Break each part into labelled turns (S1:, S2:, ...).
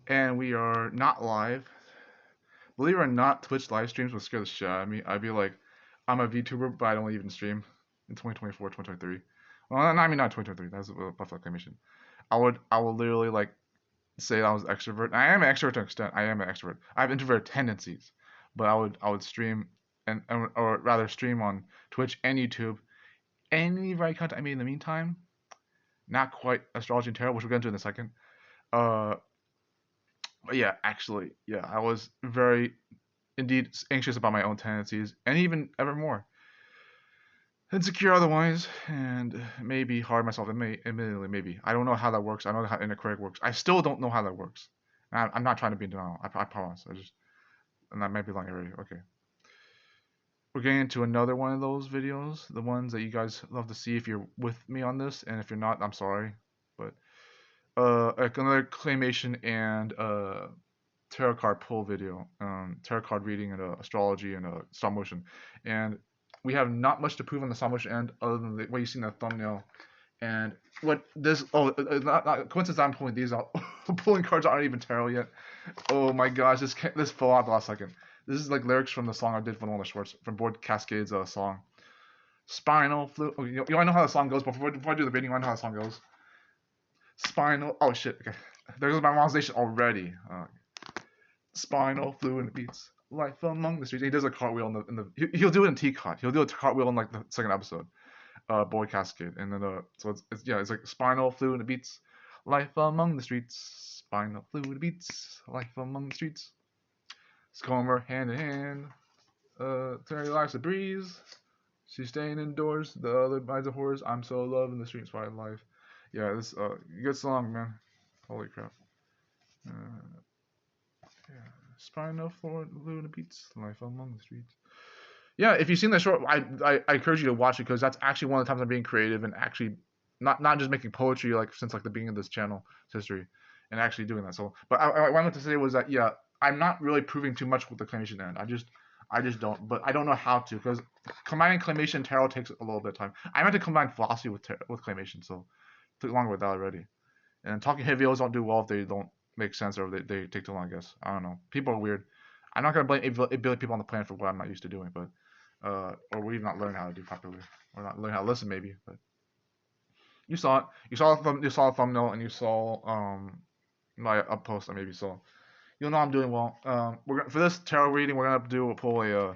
S1: And we are not live. Believe it or not, Twitch live streams would scare the shit out of me. I'd be like, I'm a VTuber, but I don't even stream in 2024, 2023. Well, I mean not 2023. That's a Buffalo claymation. I would literally like say I was an extrovert. I am an extrovert to an extent. I am an extrovert. I have introvert tendencies, but I would stream or rather stream on Twitch and YouTube. Any variety content I made in the meantime, not quite astrology and tarot, which we'll get into in a second. Uh, but yeah, actually, yeah, I was very indeed anxious about my own tendencies, and even ever more insecure otherwise, and maybe hard myself. Admittedly, maybe I don't know how that works. I don't know how inner critic works. I still don't know how that works. I'm not trying to be in denial. I promise. And that might be long already. Okay, we're getting into another one of those videos, the ones that you guys love to see if you're with me on this, and if you're not, I'm sorry. But another claymation and tarot card pull video, tarot card reading and astrology and stop motion. And we have not much to prove on the stop motion end other than what you see in the thumbnail. And what this, not coincidence I'm pulling these out. Pulling cards aren't even tarot yet. Oh my gosh, this fell out the last second. This is like lyrics from the song I did for Nolan Schwartz, from Board Cascade's song. Spinal fluid. Oh, you want to know how the song goes? Before I do the reading, you want to know how the song goes? Spinal. Oh shit. Okay. There goes my memorization already. Spinal fluid beats life among the streets. He does a cartwheel in the he'll do it in T-Cot. He'll do a cartwheel in like the second episode. Boy Cascade, and then so it's like spinal fluid beats life among the streets. Spinal fluid beats life among the streets. Scomer hand in hand. Terry likes a breeze. She's staying indoors. The other buys a horse. I'm so loving the streets fight life. Yeah, this good song, man. Holy crap. Uh, yeah. Spinal fluid beats life among the streets. Yeah, if you've seen the short, I encourage you to watch it because that's actually one of the times I'm being creative and actually not just making poetry like since like the beginning of this channel history, and actually doing that. So, but what I wanted to say was that yeah, I'm not really proving too much with the claymation end. I just don't, but I don't know how to because combining claymation and tarot takes a little bit of time. I meant to combine philosophy with claymation, so it took longer with that already. And talking heavy O's don't do well if they don't make sense or they take too long. I guess I don't know. People are weird. I'm not gonna blame a billion people on the planet for what I'm not used to doing, but or we've not learned how to do properly, or not learn how to listen maybe. But you saw it. You saw a thumbnail, and you saw my up post. I maybe saw. You'll know I'm doing well. For this tarot reading, we're gonna pull a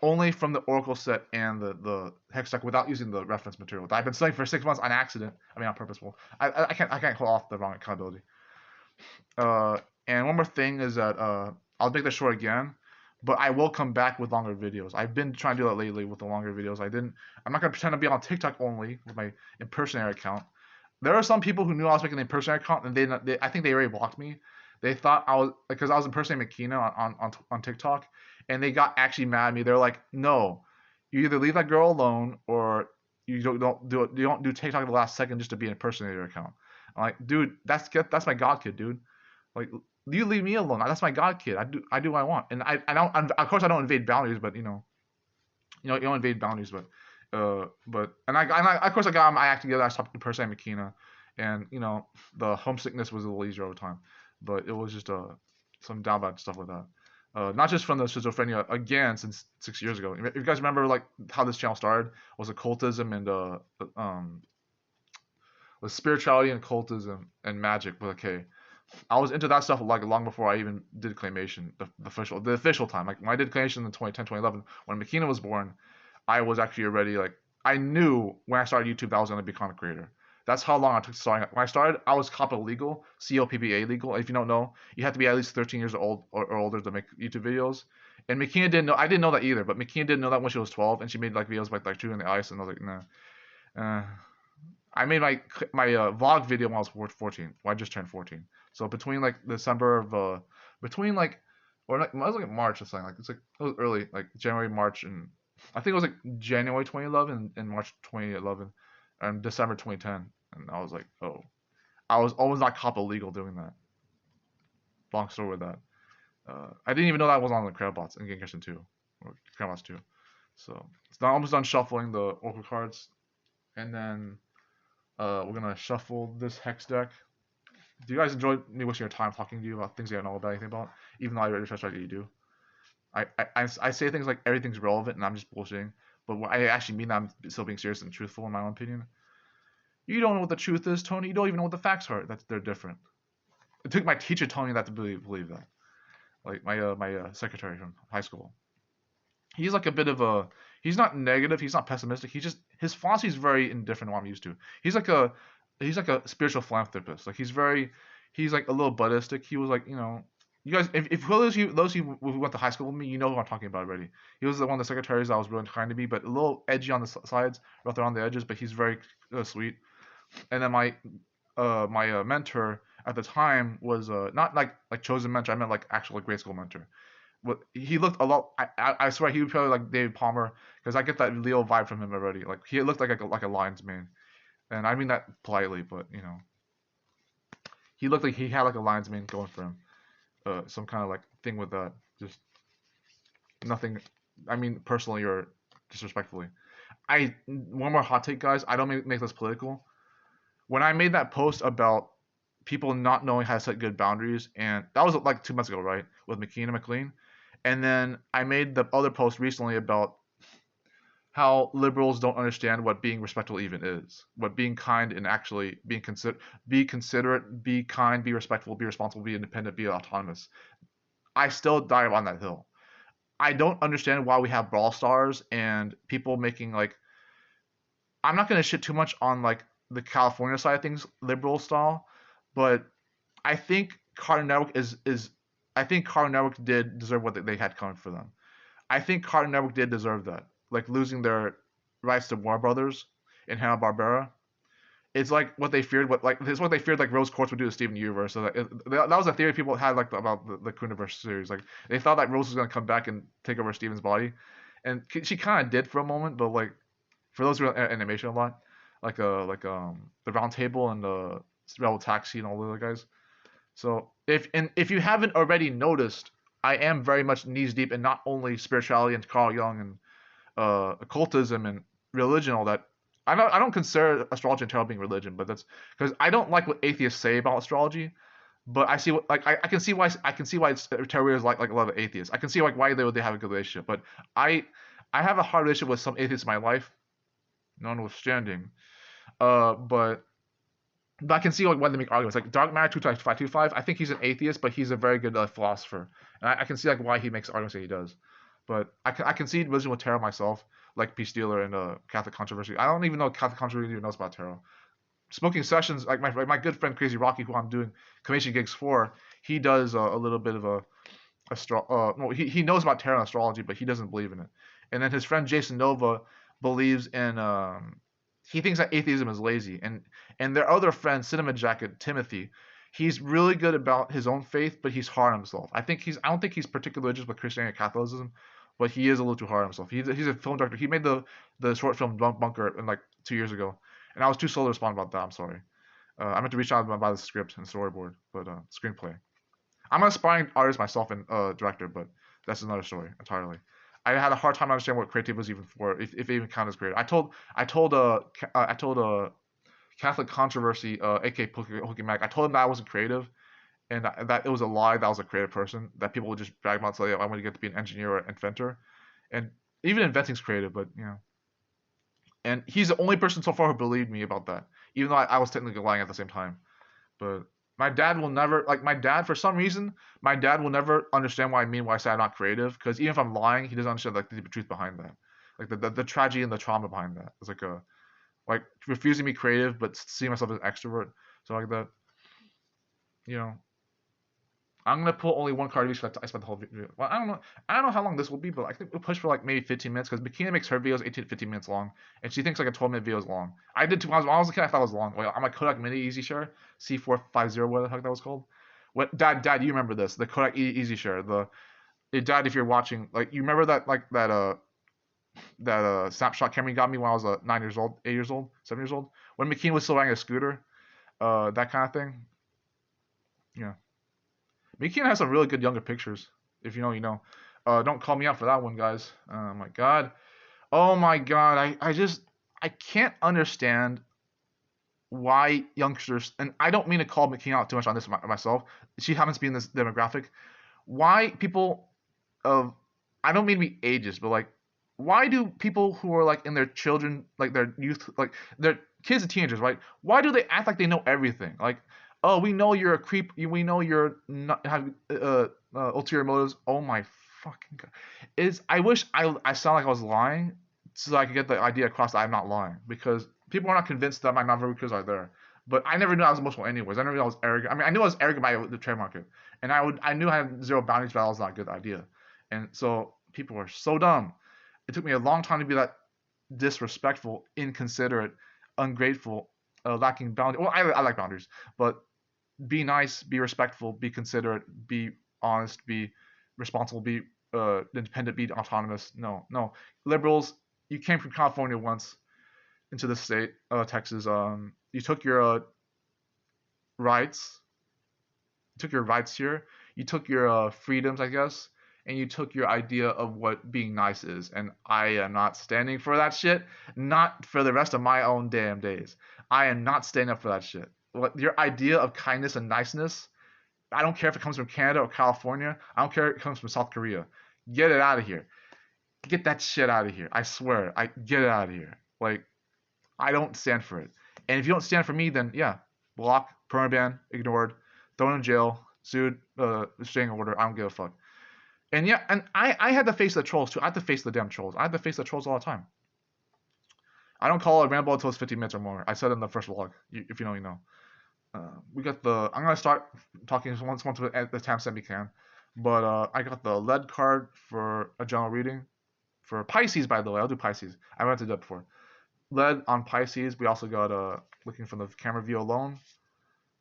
S1: only from the oracle set and the hex deck without using the reference material that I've been studying for 6 months on accident. I mean on purpose. Well, I can't pull off the wrong accountability. And one more thing is that I'll make this short again, but I will come back with longer videos. I've been trying to do that lately with the longer videos. I'm not gonna pretend to be on TikTok only with my impersonator account. There are some people who knew I was making the impersonator account, and I think they already blocked me. They thought I was because I was impersonating Makina on TikTok, and they got actually mad at me. They're like, "No, you either leave that girl alone, or you don't do TikTok at the last second just to be an impersonator account." I'm like, dude, that's my god kid, dude. Like, you leave me alone. That's my god kid. I do what I want, and I don't. Of course, I don't invade boundaries, but you don't invade boundaries, but of course I act together. I stopped impersonating Makina, and the homesickness was a little easier over time, but it was just some down bad stuff with that. Not just from the schizophrenia again since 6 years ago. If you guys remember like how this channel started was occultism and was spirituality and occultism and magic with a K. I was into that stuff like long before I even did claymation, the official time. Like when I did claymation in 2010, 2011, when Makina was born, I was actually already like I knew when I started YouTube that I was going to become a creator. That's how long I took starting. When I started, I was COPPA legal, COPPA legal. If you don't know, you have to be at least 13 years old or older to make YouTube videos. And Makina didn't know. I didn't know that either. But Makina didn't know that when she was 12, and she made like videos like True in the Ice, and I was like, nah. I made my vlog video when I was 14. Well, I just turned 14. So between like December of between like or like I was like March or something like it was early like January, March, and I think it was like January 2011 and March 2011 and December 2010, and I was like, oh, I was almost not COPPA legal doing that. Long story with that. I didn't even know that was on the Crabbots in Game Kitchen 2 or Crabbots 2. So it's not almost done shuffling the Oracle cards, and then we're gonna shuffle this hex deck. Do you guys enjoy me wasting your time talking to you about things you don't know about anything about, even though I really trust that you do? I say things like everything's relevant and I'm just bullshitting, but what I actually mean that I'm still being serious and truthful in my own opinion. You don't know what the truth is, Tony. You don't even know what the facts are. That they're different. It took my teacher telling me that to believe that. Like my secretary from high school. He's like a bit of a. He's not negative. He's not pessimistic. He just his philosophy is very indifferent to what I'm used to. He's like a he's like a spiritual philanthropist. Like he's like a little Buddhistic. He was like you guys if those of you who went to high school with me, you know who I'm talking about already. He was one of the secretaries I was really trying to be, but a little edgy on the sides, rough around the edges. But he's very sweet. And then my mentor at the time was not like chosen mentor. I meant like actual like grade school mentor. What he looked a lot. I swear he would probably like David Palmer because I get that Leo vibe from him already. Like he looked like a lion's mane, and I mean that politely, but he looked like he had like a lion's mane going for him. Some kind of like thing with that. Just nothing. I mean personally or disrespectfully. I one more hot take, guys. I don't make this political. When I made that post about people not knowing how to set good boundaries, and that was like 2 months ago, right, with McKean and McLean, and then I made the other post recently about how liberals don't understand what being respectful even is, what being kind and actually be considerate, be kind, be respectful, be responsible, be independent, be autonomous. I still die on that hill. I don't understand why we have brawl stars and people making like I'm not gonna shit too much on like the California side of things, liberal style, but I think Cartoon Network is I think Cartoon Network did deserve what they had coming for them. I think Cartoon Network did deserve that, like losing their rights to Warner Brothers and Hanna Barbera. It's like what they feared. It's what they feared. Like Rose Quartz would do to Steven Universe. So that was a theory people had like about the Cooniverse series. Like they thought that Rose was gonna come back and take over Steven's body, and she kind of did for a moment. But like for those who are animation a lot, the Round Table and the Rebel Taxi and all the other guys. So if you haven't already noticed, I am very much knees deep in not only spirituality and Carl Jung and occultism and religion, all that. I don't consider astrology and tarot being religion, but that's because I don't like what atheists say about astrology. But I see what like I can see why tarot is like a lot of atheists. I can see like why they have a good relationship. But I I have a hard relationship with some atheists in my life, notwithstanding. But I can see like why they make arguments. Like Dark Matter 2525, I think he's an atheist, but he's a very good philosopher, and I can see like why he makes arguments that he does. But I can see religion with tarot myself, like Peace Dealer and Catholic Controversy. I don't even know Catholic Controversy even knows about tarot. Smoking Sessions, like my good friend Crazy Rocky, who I'm doing commission gigs for, he does a little bit of no, he knows about tarot and astrology, but he doesn't believe in it. And then his friend Jason Nova believes in he thinks that atheism is lazy, and their other friend, Cinema Jacket Timothy, he's really good about his own faith, but he's hard on himself. I don't think he's particularly religious with Christianity and Catholicism, but he is a little too hard on himself. He's a film director. He made the short film Bunker in like 2 years ago, and I was too slow to respond about that. I'm sorry. I meant to reach out about the script and storyboard, but screenplay. I'm an aspiring artist myself and director, but that's another story entirely. I had a hard time understanding what creative was even for, if it even counted as creative. I told Catholic Controversy, aka Hooky Mac. I told him that I wasn't creative, and that it was a lie that I was a creative person. That people would just drag me out and say, "I want to get to be an engineer or inventor," and even inventing's creative, but you know. And he's the only person so far who believed me about that, even though I was technically lying at the same time. But my dad will never like my dad for some reason. My dad will never understand what I mean when I say I'm not creative, because even if I'm lying, he doesn't understand like the truth behind that, like the tragedy and the trauma behind that. It's like refusing to be creative but seeing myself as an extrovert. So like that, you know. I'm gonna pull only one card each because I spent the whole video. Well, I don't know. I don't know how long this will be, but I think we'll push for like maybe 15 minutes because Makina makes her videos 18 to 15 minutes long, and she thinks like a 12-minute video is long. I did too. When I was a kid, I thought it was long. Well, I'm a Kodak Mini Easy Share C450, what the heck that was called. What, Dad, you remember this? The Kodak Easy Share. Dad, if you're watching, like you remember that snapshot camera you got me when I was 9 years old, 8 years old, 7 years old, when McKean was still riding a scooter, that kind of thing. Yeah. Mikian has some really good younger pictures. If you know, you know. Don't call me out for that one, guys. Oh my god. Oh my god. I can't understand why youngsters, and I don't mean to call McKean out too much on this myself. She happens to be in this demographic. Why people of, I don't mean to be ageist, but like, why do people who are like in their children, like their youth, like their kids and teenagers, right? Why do they act like they know everything? Like, oh, we know you're a creep. We know you're not have ulterior motives. Oh my fucking god! Is I wish I sound like I was lying, so I could get the idea across that I'm not lying, because people are not convinced that my non-verbal are there. But I never knew I was emotional anyways. I never knew I was arrogant. I mean, I knew I was arrogant by the trade market, and I knew I had zero boundaries, but that was not a good idea. And so people were so dumb. It took me a long time to be that disrespectful, inconsiderate, ungrateful, lacking boundaries. Well, I like boundaries, but be nice, be respectful, be considerate, be honest, be responsible, be independent, be autonomous. No, no. Liberals, you came from California once into the state, Texas. You took your rights, took your rights here. You took your freedoms, I guess, and you took your idea of what being nice is. And I am not standing for that shit. Not for the rest of my own damn days. I am not standing up for that shit. What your idea of kindness and niceness? I don't care if it comes from Canada or California. I don't care if it comes from South Korea. Get it out of here. Get that shit out of here. I swear. I get it out of here. Like, I don't stand for it. And if you don't stand for me, then yeah, block, permaban, ignored, thrown in jail, sued, restraining order. I don't give a fuck. And yeah, and I had to face the trolls too. I had to face the damn trolls. I had to face the trolls all the time. I don't call a ramble until it's 15 minutes or more. I said in the first vlog. If you know, you know. We got the. I'm gonna start talking once at the time we can. But I got the lead card for a general reading for Pisces. By the way, I'll do Pisces. I went to do that before. Lead on Pisces. We also got looking from the camera view alone.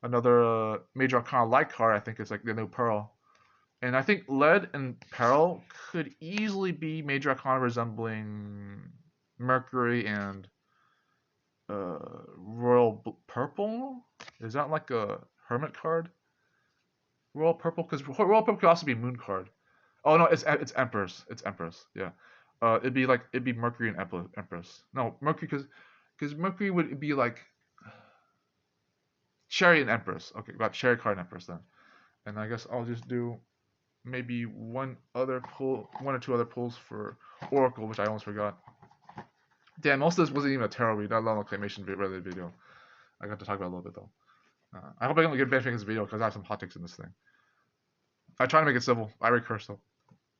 S1: Another major arcana light card. I think it's like the new pearl. And I think lead and peril could easily be major arcana resembling Mercury and Royal Purple. Is that like a hermit card? Royal Purple, because Royal Purple could also be Moon card. Oh no, it's Empress. It's Empress. Yeah. It'd be Mercury and Empress. No, Mercury because Mercury would be like Cherry and Empress. Okay, got Cherry card and Empress then. And I guess I'll just do maybe one or two other pulls for Oracle, which I almost forgot. Damn, most of this wasn't even a tarot read, not a claymation related video. I got to talk about it a little bit though. I hope I can get benefit in this video because I have some hot takes in this thing. I try to make it civil. I recurse though,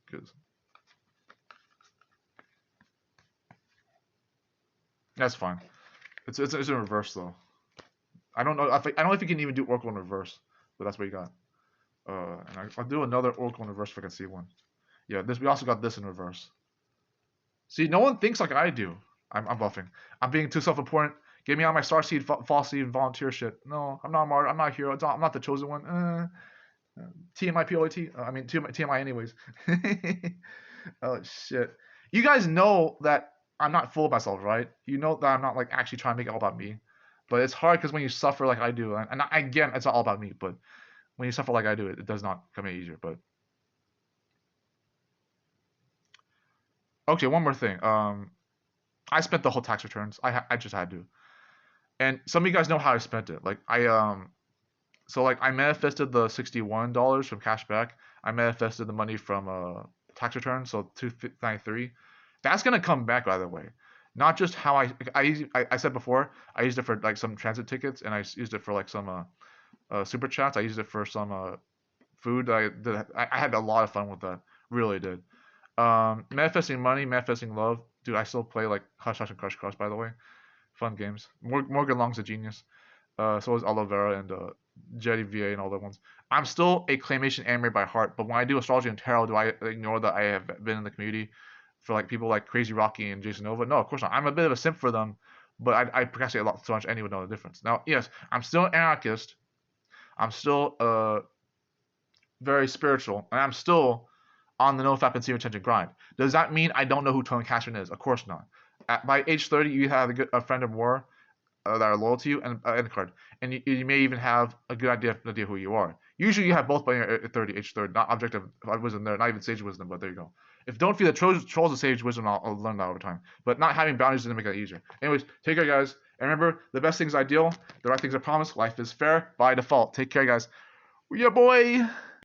S1: because that's fine. It's in reverse though. I don't know if you can even do Oracle in reverse, but that's what you got. And I'll do another Oracle in reverse if I can see one. Yeah, we also got this in reverse. See, no one thinks like I do. I'm buffing. I'm being too self-important. Get me on my star seed, fall seed, volunteer shit. No, I'm not a martyr. I'm not a hero. I'm not the chosen one. TMI POIT. I mean TMI anyways. Oh shit. You guys know that I'm not full of myself, right? You know that I'm not like actually trying to make it all about me. But it's hard because when you suffer like I do, and again, it's not all about me, but when you suffer like I do, it does not come any easier. But okay, one more thing. I spent the whole tax returns. I just had to. And some of you guys know how I spent it. Like so like I manifested the $61 from cashback. I manifested the money from tax return, so 293. That's gonna come back, by the way. Not just how I said before. I used it for like some transit tickets, and I used it for like some super chats. I used it for some food. I had a lot of fun with that. Really did. Manifesting money, manifesting love. Dude, I still play like Hush Hush and Crush Crush, by the way. Fun games. Morgan Long's a genius. So is Aloe Vera and Jetty VA and all the ones. I'm still a claymation animator by heart, but when I do astrology and tarot, do I ignore that I have been in the community for like people like Crazy Rocky and Jason Nova? No, of course not. I'm a bit of a simp for them, but I procrastinate a lot so much. Anyone would know the difference. Now, yes, I'm still an anarchist. I'm still very spiritual, and I'm still on the NoFap and Serious Attention grind. Does that mean I don't know who Tony Cashman is? Of course not. By age 30, you have a friend or more that are loyal to you and a card, and you may even have a good idea who you are. Usually, you have both by age 30, not objective wisdom there, not even sage wisdom, but there you go. If don't feel the trolls of sage wisdom, I'll learn that over time. But not having boundaries doesn't make that easier. Anyways, take care, guys, And remember, the best things ideal, the right things are promised, life is fair by default. Take care, guys. Yeah, boy.